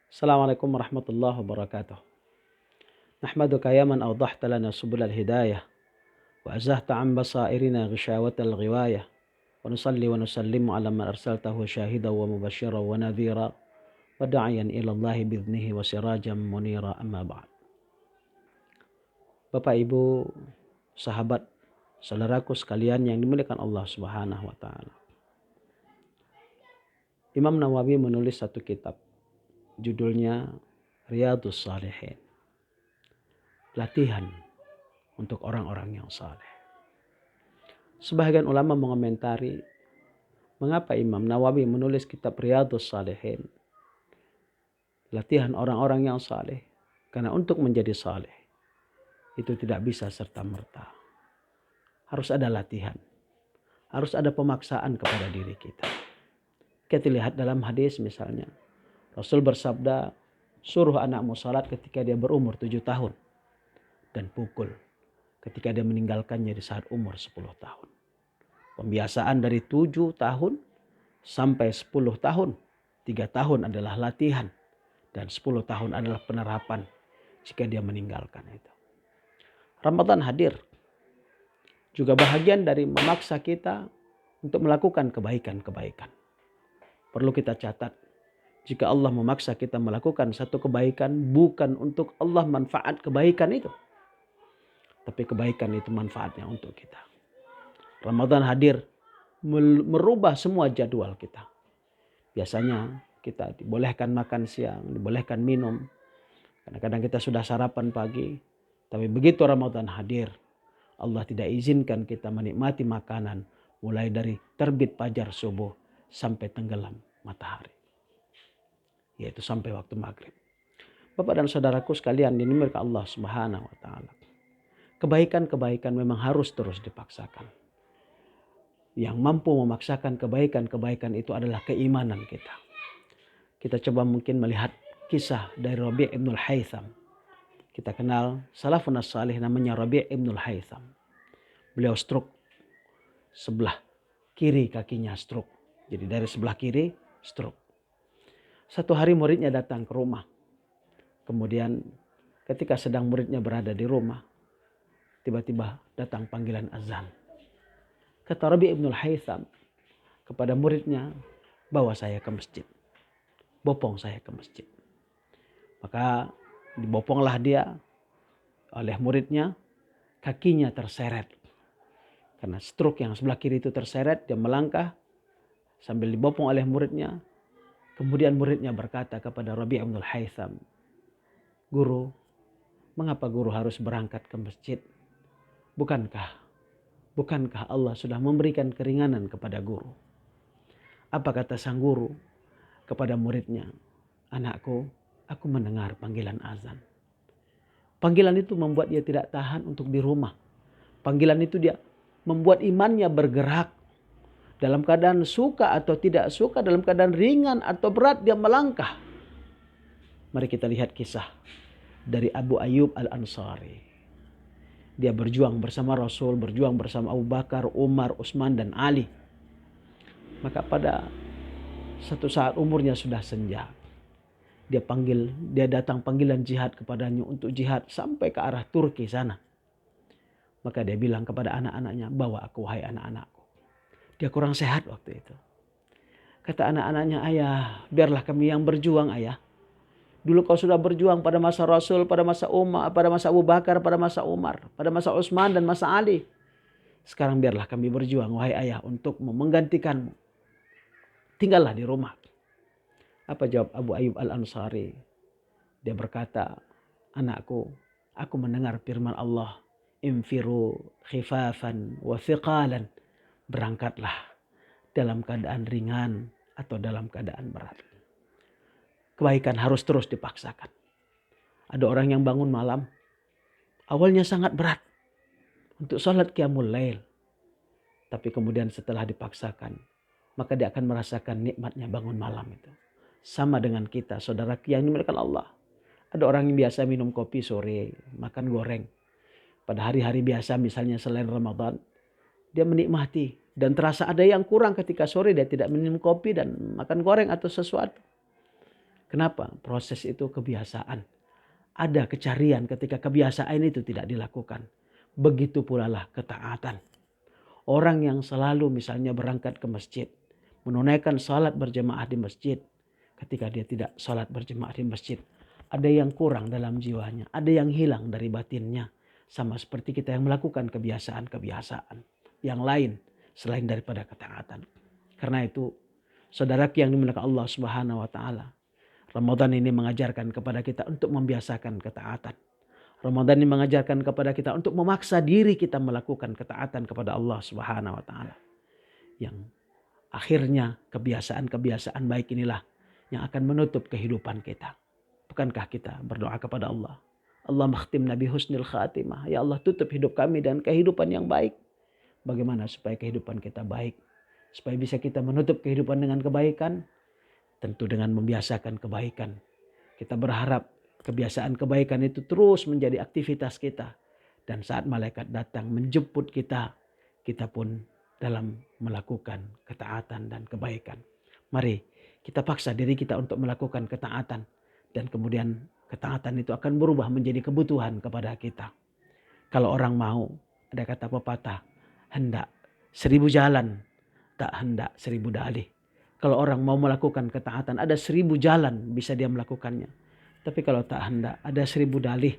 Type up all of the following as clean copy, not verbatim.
Assalamualaikum warahmatullahi wabarakatuh. Nahmaduka ya man awdahta lana subul al-hidayah wa azahta an basairina ghishawat al-ghiwayah wa nusalli wa nusallimu ala man arsaltahu syahidan wa mubashiran wa nadhira wa da'iyan ila Allahi bi'idhnihi wa sirajan munira, amma ba'd. Bapak Ibu, sahabat, saudaraku sekalian yang dimuliakan Allah Subhanahu wa taala. Imam Nawawi menulis satu kitab, judulnya Riyadhus Shalihin. Latihan untuk orang-orang yang saleh. Sebahagian ulama mengomentari mengapa Imam Nawawi menulis kitab Riyadhus Shalihin. Latihan orang-orang yang saleh. Karena untuk menjadi saleh itu tidak bisa serta-merta. Harus ada latihan. Harus ada pemaksaan kepada diri kita. Kita lihat dalam hadis misalnya. Rasul bersabda, suruh anakmu salat ketika dia berumur 7 tahun. Dan pukul ketika dia meninggalkannya di saat umur 10 tahun. Pembiasaan dari 7 tahun sampai 10 tahun. 3 tahun adalah latihan. Dan 10 tahun adalah penerapan jika dia meninggalkan itu. Ramadan hadir. Juga bahagian dari memaksa kita untuk melakukan kebaikan-kebaikan. Perlu kita catat. Jika Allah memaksa kita melakukan satu kebaikan, bukan untuk Allah manfaat kebaikan itu. Tapi kebaikan itu manfaatnya untuk kita. Ramadan hadir merubah semua jadwal kita. Biasanya kita dibolehkan makan siang, dibolehkan minum. Kadang-kadang kita sudah sarapan pagi. Tapi begitu Ramadan hadir, Allah tidak izinkan kita menikmati makanan mulai dari terbit fajar subuh sampai tenggelam matahari. Yaitu sampai waktu maghrib. Bapak dan saudaraku sekalian dimuliakan Allah Subhanahu wa taala. Kebaikan-kebaikan memang harus terus dipaksakan. Yang mampu memaksakan kebaikan-kebaikan itu adalah keimanan kita. Kita coba mungkin melihat kisah dari Rabi' ibn al-Haytham. Kita kenal salafun as-salih namanya Rabi' ibn al-Haytham. Beliau stroke. Sebelah kiri kakinya stroke. Jadi dari sebelah kiri stroke. Satu hari muridnya datang ke rumah. Kemudian ketika sedang muridnya berada di rumah, tiba-tiba datang panggilan azan. Kata Rabi' ibn al-Haytham kepada muridnya, bawa saya ke masjid. Bopong saya ke masjid. Maka diboponglah dia oleh muridnya, kakinya terseret. Karena stroke yang sebelah kiri itu terseret, dia melangkah sambil dibopong oleh muridnya. Kemudian muridnya berkata kepada Rabi' ibn al-Haytham, Guru, mengapa guru harus berangkat ke masjid? Bukankah Allah sudah memberikan keringanan kepada guru? Apa kata sang guru kepada muridnya? Anakku, aku mendengar panggilan azan. Panggilan itu membuat dia tidak tahan untuk di rumah. Panggilan itu dia membuat imannya bergerak. Dalam keadaan suka atau tidak suka, dalam keadaan ringan atau berat, dia melangkah. Mari kita lihat kisah dari Abu Ayyub al-Ansari. Dia berjuang bersama Rasul, berjuang bersama Abu Bakar, Umar, Utsman dan Ali. Maka pada satu saat umurnya sudah senja. Dia datang panggilan jihad kepadanya untuk jihad sampai ke arah Turki sana. Maka dia bilang kepada anak-anaknya, bawa aku wahai anak-anakku. Dia kurang sehat waktu itu. Kata anak-anaknya, ayah, biarlah kami yang berjuang ayah. Dulu kau sudah berjuang pada masa Rasul, pada masa Umar, pada masa Abu Bakar, pada masa Umar, pada masa Utsman dan masa Ali. Sekarang biarlah kami berjuang, wahai ayah, untuk menggantikanmu. Tinggallah di rumah. Apa jawab Abu Ayyub al-Ansari? Dia berkata, anakku, aku mendengar firman Allah, infiru khifafan wa thiqalan. Berangkatlah dalam keadaan ringan atau dalam keadaan berat. Kebaikan harus terus dipaksakan. Ada orang yang bangun malam, awalnya sangat berat untuk sholat qiyamul lail. Tapi kemudian setelah dipaksakan, maka dia akan merasakan nikmatnya bangun malam itu. Sama dengan kita, saudara yang dimuliakan Allah. Ada orang yang biasa minum kopi sore, makan goreng. Pada hari-hari biasa misalnya selain Ramadan, dia menikmati. Dan terasa ada yang kurang ketika sore dia tidak minum kopi dan makan goreng atau sesuatu. Kenapa? Proses itu kebiasaan. Ada kecarian ketika kebiasaan itu tidak dilakukan. Begitu pula lah ketaatan. Orang yang selalu misalnya berangkat ke masjid, menunaikan salat berjemaah di masjid, ketika dia tidak salat berjemaah di masjid, ada yang kurang dalam jiwanya, ada yang hilang dari batinnya. Sama seperti kita yang melakukan kebiasaan-kebiasaan yang lain selain daripada ketaatan. Karena itu, saudara yang dimuliakan Allah Subhanahu wa taala, Ramadan ini mengajarkan kepada kita untuk membiasakan ketaatan. Ramadan ini mengajarkan kepada kita untuk memaksa diri kita melakukan ketaatan kepada Allah Subhanahu wa taala. Yang akhirnya kebiasaan-kebiasaan baik inilah yang akan menutup kehidupan kita. Bukankah kita berdoa kepada Allah? Allah makhtim Nabi husnil khatimah. Ya Allah, tutup hidup kami dan kehidupan yang baik. Bagaimana supaya kehidupan kita baik? Supaya bisa kita menutup kehidupan dengan kebaikan? Tentu dengan membiasakan kebaikan. Kita berharap kebiasaan kebaikan itu terus menjadi aktivitas kita. Dan saat malaikat datang menjemput kita, kita pun dalam melakukan ketaatan dan kebaikan. Mari kita paksa diri kita untuk melakukan ketaatan. Dan kemudian ketaatan itu akan berubah menjadi kebutuhan kepada kita. Kalau orang mau, ada kata pepatah, hendak 1000 jalan, tak hendak 1000 dalih. Kalau orang mau melakukan ketaatan, ada 1000 jalan bisa dia melakukannya. Tapi kalau tak hendak, ada 1000 dalih,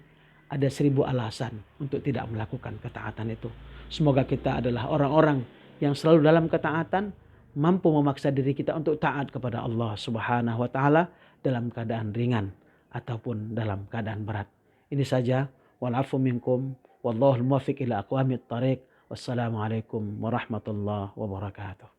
ada 1000 alasan untuk tidak melakukan ketaatan itu. Semoga kita adalah orang-orang yang selalu dalam ketaatan, mampu memaksa diri kita untuk taat kepada Allah Subhanahu wa taala dalam keadaan ringan ataupun dalam keadaan berat. Ini saja, walafu minkum, wallahul muwaffiq ila aqwamit thariq. Wassalamualaikum warahmatullahi wabarakatuh.